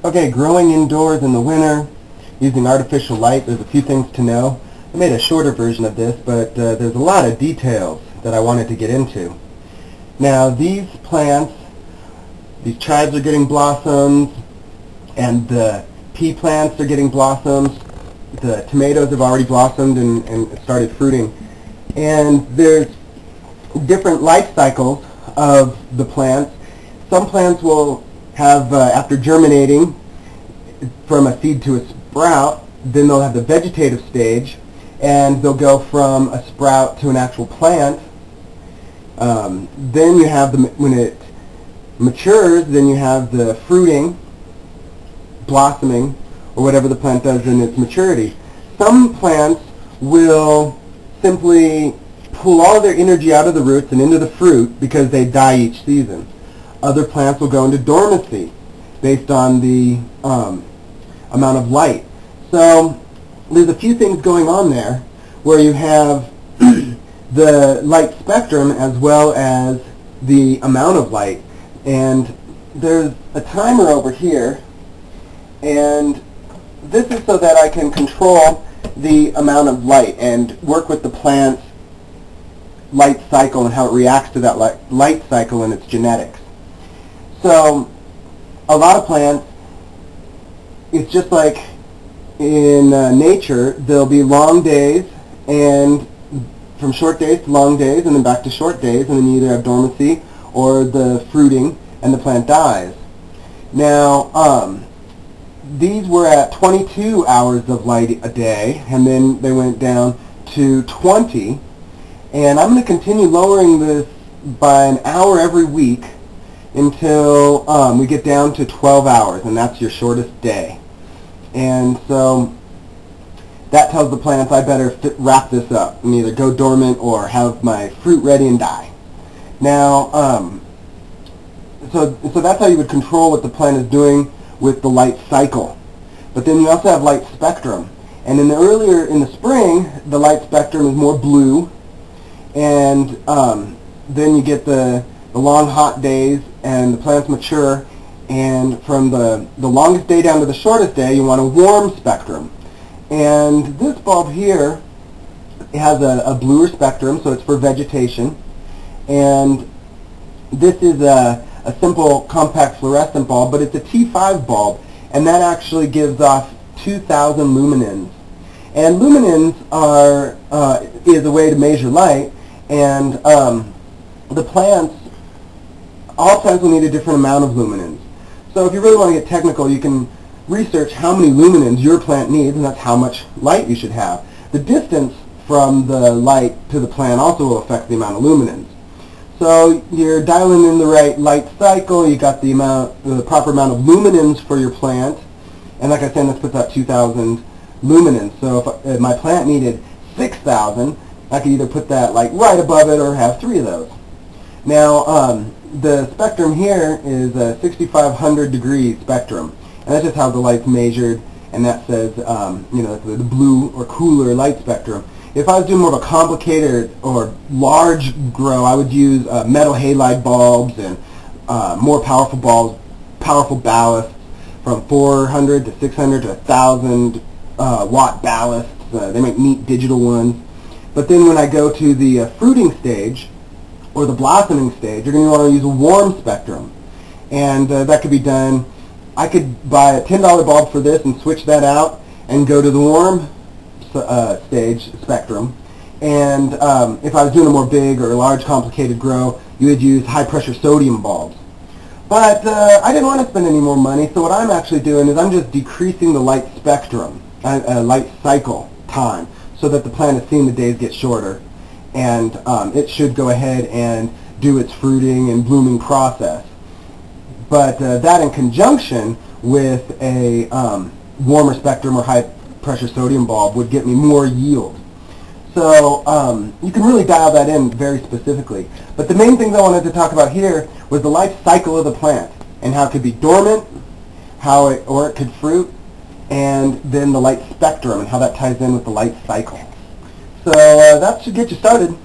Okay, growing indoors in the winter using artificial light, there's a few things to know. I made a shorter version of this, but there's a lot of details that I wanted to get into. Now these plants, these chives are getting blossoms, and the pea plants are getting blossoms. The tomatoes have already blossomed and started fruiting. And there's different life cycles of the plants. Some plants will have, after germinating from a seed to a sprout, then they'll have the vegetative stage, and they'll go from a sprout to an actual plant. Then you have, when it matures, then you have the fruiting, blossoming, or whatever the plant does in its maturity. Some plants will simply pull all of their energy out of the roots and into the fruit because they die each season. Other plants will go into dormancy based on the amount of light. So there's a few things going on there where you have the light spectrum as well as the amount of light. And there's a timer over here, and this is so that I can control the amount of light and work with the plant's light cycle and how it reacts to that light cycle and its genetics. So a lot of plants, it's just like in nature, there'll be long days, and from short days to long days, and then back to short days, and then you either have dormancy or the fruiting and the plant dies. Now these were at 22 hours of light a day, and then they went down to 20, and I'm going to continue lowering this by an hour every week until we get down to 12 hours, and that's your shortest day. And so that tells the plants I better wrap this up and either go dormant or have my fruit ready and die. Now, so that's how you would control what the plant is doing with the light cycle. But then you also have light spectrum. And in the spring, the light spectrum is more blue, and then you get the long hot days and the plants mature, and from the longest day down to the shortest day you want a warm spectrum. And this bulb here has a bluer spectrum, so it's for vegetation, and this is a simple compact fluorescent bulb, but it's a T5 bulb, and that actually gives off 2,000 luminins. And luminins is a way to measure light, and the plants, all plants will need a different amount of luminins. So if you really want to get technical, you can research how many luminins your plant needs, and that's how much light you should have. The distance from the light to the plant also will affect the amount of luminins. So you're dialing in the right light cycle, you got the proper amount of luminins for your plant, and like I said, this puts out 2,000 luminins. So if my plant needed 6,000, I could either put that like right above it or have 3 of those. Now the spectrum here is a 6,500 degree spectrum, and that's just how the light's measured, and that says the blue or cooler light spectrum. If I was doing more of a complicated or large grow, I would use metal halide bulbs and more powerful bulbs, powerful ballasts from 400 to 600 to 1,000 watt ballasts. They make neat digital ones. But then when I go to the fruiting stage or the blossoming stage, you're going to want to use a warm spectrum. And that could be done. I could buy a $10 bulb for this and switch that out and go to the warm stage spectrum. And if I was doing a more big or large complicated grow, you would use high pressure sodium bulbs. But I didn't want to spend any more money, so what I'm actually doing is I'm just decreasing the light spectrum, light cycle time, so that the plant is seeing the days get shorter, and it should go ahead and do its fruiting and blooming process. But that in conjunction with a warmer spectrum or high pressure sodium bulb would get me more yield. So you can really dial that in very specifically. But the main things I wanted to talk about here was the life cycle of the plant and how it could be dormant, or it could fruit, and then the light spectrum and how that ties in with the light cycle. So that should get you started.